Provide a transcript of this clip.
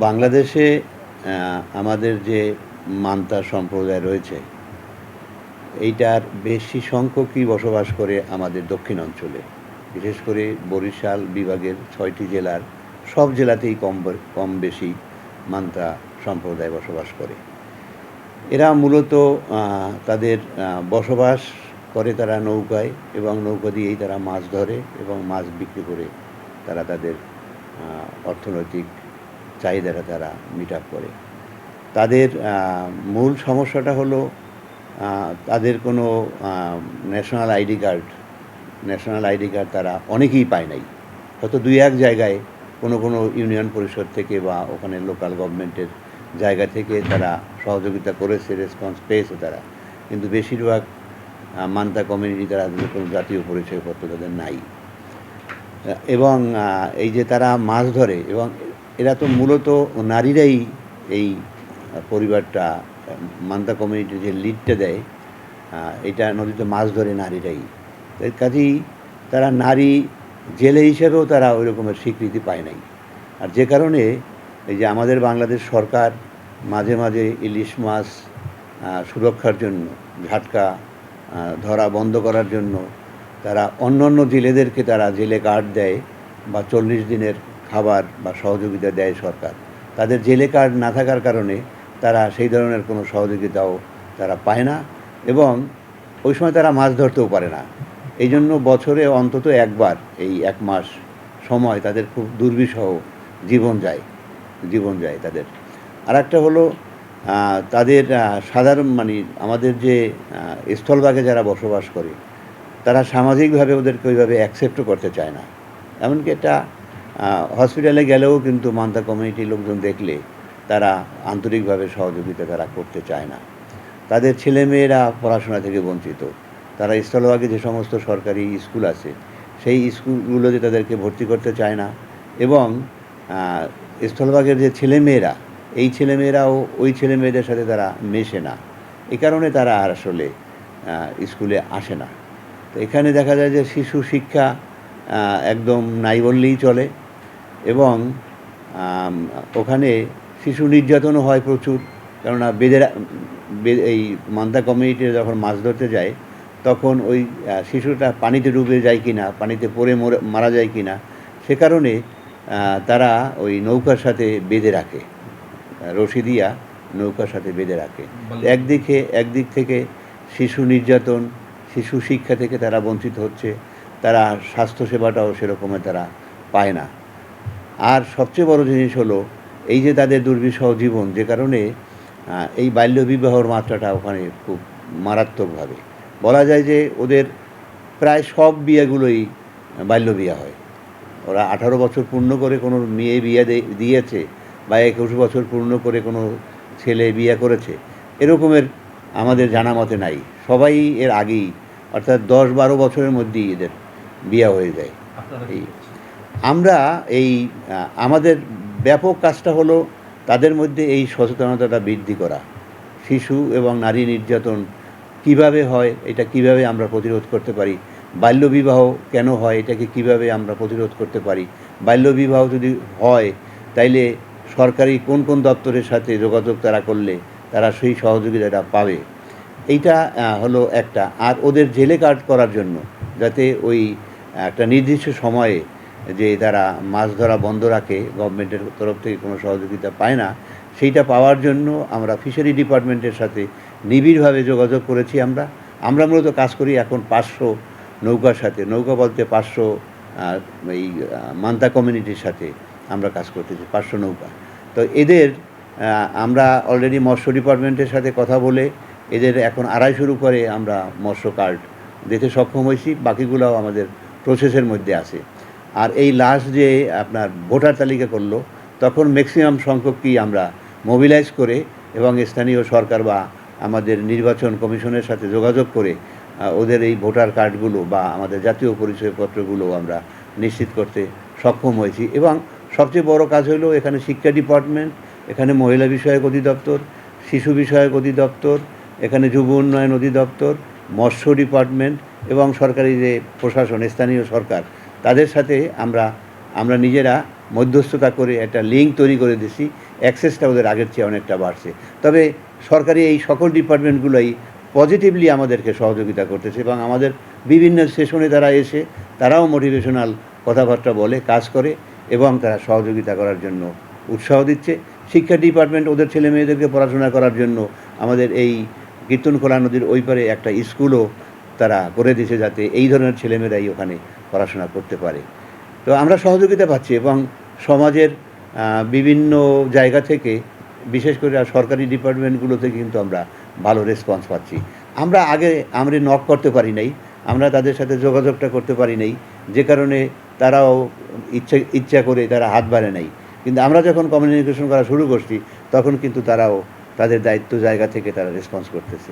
বাংলাদেশে আমাদের যে মান্তা সম্প্রদায় রয়েছে, এইটার বেশি সংখ্যকই বসবাস করে আমাদের দক্ষিণ অঞ্চলে। বিশেষ করে বরিশাল বিভাগের ৬টি জেলার সব জেলাতেই কম বেশি মান্তা সম্প্রদায় বসবাস করে। এরা মূলত তাদের বসবাস করে তারা নৌকায়, এবং নৌকা দিয়েই তারা মাছ ধরে এবং মাছ বিক্রি করে তারা তাদের অর্থনৈতিক চাহিদাটা তারা মিট আপ করে। তাদের মূল সমস্যাটা হলো তাদের কোনো ন্যাশনাল আইডি কার্ড তারা অনেকেই পায় নাই। হয়তো ২-১ জায়গায় কোনো ইউনিয়ন পরিষদ থেকে বা ওখানে লোকাল গভর্নমেন্টের জায়গা থেকে তারা সহযোগিতা করেছে, রেসপন্স পেয়েছে তারা। কিন্তু বেশিরভাগ মান্তা কমিউনিটি তারা কোনো জাতীয় পরিচয়পত্র তাদের নাই। এবং এই যে তারা মাছ ধরে, এবং এরা তো মূলত নারীরাই এই পরিবারটা, মান্তা কমিউনিটির যে লিডটা দেয়, এটা নদীতে মাছ ধরে নারীরাই। কাজেই তারা নারী জেলে হিসেবেও তারা ওই রকমের স্বীকৃতি পায় নাই। আর যে কারণে এই যে আমাদের বাংলাদেশ সরকার মাঝে মাঝে ইলিশ মাছ সুরক্ষার জন্য, ঝাটকা ধরা বন্ধ করার জন্য তারা অন্য জেলেদেরকে তারা জেলে কার্ড দেয় বা 40 দিনের খাবার বা সহযোগিতা দেয় সরকার। তাদের জেলে কার্ড না থাকার কারণে তারা সেই ধরনের কোনো সহযোগিতাও তারা পায় না, এবং ওই সময় তারা মাছ ধরতেও পারে না। এই জন্য বছরে অন্তত একবার এই 1 মাস সময় তাদের খুব দুর্বিষহ জীবন যায় তাদের। আর একটা হলো তাদের সাধারণ আমাদের যে স্থলভাগে যারা বসবাস করে, তারা সামাজিকভাবে ওদেরকে ওইভাবে অ্যাকসেপ্টও করতে চায় না। এমনকি একটা হসপিটালে গেলেও কিন্তু মান্তা কমিউনিটির লোকজন দেখলে তারা আন্তরিকভাবে সহযোগিতা তারা করতে চায় না। তাদের ছেলেমেয়েরা পড়াশোনা থেকে বঞ্চিত। তারা স্থলভাগে যে সমস্ত সরকারি স্কুল আছে, সেই স্কুলগুলোতে তাদেরকে ভর্তি করতে চায় না, এবং স্থলভাগের যে ছেলেমেয়েরা, এই ছেলেমেয়েরাও ওই ছেলেমেয়েদের সাথে তারা মেশে না। এই কারণে তারা আর আসলে স্কুলে আসে না। তো এখানে দেখা যায় যে শিশু শিক্ষা একদম নাই বললেই চলে, এবং ওখানে শিশু নির্যাতনও হয় প্রচুর। কেননা এই মান্তা কমিউনিটিরা যখন মাছ ধরতে যায়, তখন ওই শিশুটা পানিতে ডুবে যায় কি না, পানিতে পড়ে মারা যায় কি না, সে কারণে তারা ওই নৌকার সাথে বেঁধে রাখে, রশি দিয়া নৌকার সাথে বেঁধে রাখে। একদিক থেকে শিশু নির্যাতন, শিশু শিক্ষা থেকে তারা বঞ্চিত হচ্ছে, তারা স্বাস্থ্যসেবাটাও সেরকমের তারা পায় না। আর সবচেয়ে বড় জিনিস হলো এই যে তাদের দুর্বিষহ জীবন, যে কারণে এই বাল্যবিবাহর মাত্রাটা ওখানে খুব মারাত্মকভাবে বলা যায় যে ওদের প্রায় সব বিয়েগুলোই বাল্যবিয়ে হয়। ওরা 18 বছর পূর্ণ করে কোনো মেয়ে বিয়ে দিয়েছে, বা 21 বছর পূর্ণ করে কোনো ছেলে বিয়ে করেছে, এরকমের আমাদের জানা মতে নাই। সবাই এর আগেই, অর্থাৎ 10-12 বছরের মধ্যেই এদের বিয়ে হয়ে যায়। আমরা আমাদের ব্যাপক কাজটা হলো তাদের মধ্যে এই সচেতনতাটা বৃদ্ধি করা। শিশু এবং নারী নির্যাতন কিভাবে হয়, এটা কিভাবে আমরা প্রতিরোধ করতে পারি, বাল্যবিবাহ কেন হয়, এটাকে কিভাবে আমরা প্রতিরোধ করতে পারি, বাল্যবিবাহ যদি হয় তাইলে সরকারি কোন দপ্তরের সাথে যোগাযোগ তারা করলে তারা সেই সহযোগিতাটা পাবে, এইটা হলো একটা। আর ওদের জেলে কার্ড করার জন্য, যাতে ওই একটা নির্দিষ্ট সময়ে যে তারা মাছ ধরা বন্ধ রাখে, গভর্নমেন্টের তরফ থেকে কোনো সহযোগিতা পায় না, সেইটা পাওয়ার জন্য আমরা ফিশারি ডিপার্টমেন্টের সাথে নিবিড়ভাবে যোগাযোগ করেছি। আমরা মূলত কাজ করি এখন 500 নৌকার সাথে, নৌকা বলতে 500 এই মান্তা কমিউনিটির সাথে আমরা কাজ করতেছি, 500 নৌকা। তো এদের আমরা অলরেডি মৎস্য ডিপার্টমেন্টের সাথে কথা বলে এদের এখন আড়াই শুরু করে আমরা মৎস্য কার্ড দিতে সক্ষম হয়েছি। বাকিগুলোও আমাদের প্রসেসের মধ্যে আছে। আর এই লাস্ট যে আপনার ভোটার তালিকা করলো, তখন ম্যাক্সিমাম সংখ্যকই আমরা মোবিলাইজ করে এবং স্থানীয় সরকার বা আমাদের নির্বাচন কমিশনের সাথে যোগাযোগ করে ওদের এই ভোটার কার্ডগুলো বা আমাদের জাতীয় পরিচয়পত্রগুলো আমরা নিশ্চিত করতে সক্ষম হয়েছি। এবং সবচেয়ে বড় কাজ হলো এখানে শিক্ষা ডিপার্টমেন্ট, এখানে মহিলা বিষয়ক অধিদপ্তর, শিশু বিষয়ক অধিদপ্তর, এখানে যুব উন্নয়ন অধিদপ্তর, মৎস্য ডিপার্টমেন্ট এবং সরকারি যে প্রশাসন, স্থানীয় সরকার, তাদের সাথে আমরা নিজেরা মধ্যস্থতা করে একটা লিঙ্ক তৈরি করে দিছি, অ্যাক্সেসটা ওদের আগের চেয়ে অনেকটা বাড়ছে। তবে সরকারি এই সকল ডিপার্টমেন্টগুলোই পজিটিভলি আমাদেরকে সহযোগিতা করতেছে এবং আমাদের বিভিন্ন সেশনে তারা এসে তারাও মোটিভেশনাল কথাবার্তা বলে, কাজ করে এবং তারা সহযোগিতা করার জন্য উৎসাহ দিচ্ছে। শিক্ষা ডিপার্টমেন্ট ওদের ছেলে মেয়েদেরকে পড়াশোনা করার জন্য আমাদের এই কীর্তনখোলা নদীর ওই পারে একটা স্কুলও তারা করে দিয়েছে, যাতে এই ধরনের ছেলেমেয়েরাই ওখানে পড়াশোনা করতে পারে। তো আমরা সহযোগিতা পাচ্ছি এবং সমাজের বিভিন্ন জায়গা থেকে, বিশেষ করে সরকারি ডিপার্টমেন্টগুলো থেকে কিন্তু আমরা ভালো রেসপন্স পাচ্ছি। আমরা নক করতে পারি নাই, আমরা তাদের সাথে যোগাযোগটা করতে পারি নাই, যে কারণে তারাও ইচ্ছা করে তারা হাত বাড়ে নাই। কিন্তু আমরা যখন কমিউনিকেশন করা শুরু করছি তখন কিন্তু তারাও তাদের দায়িত্ব জায়গা থেকে তারা রেসপন্স করতেছে।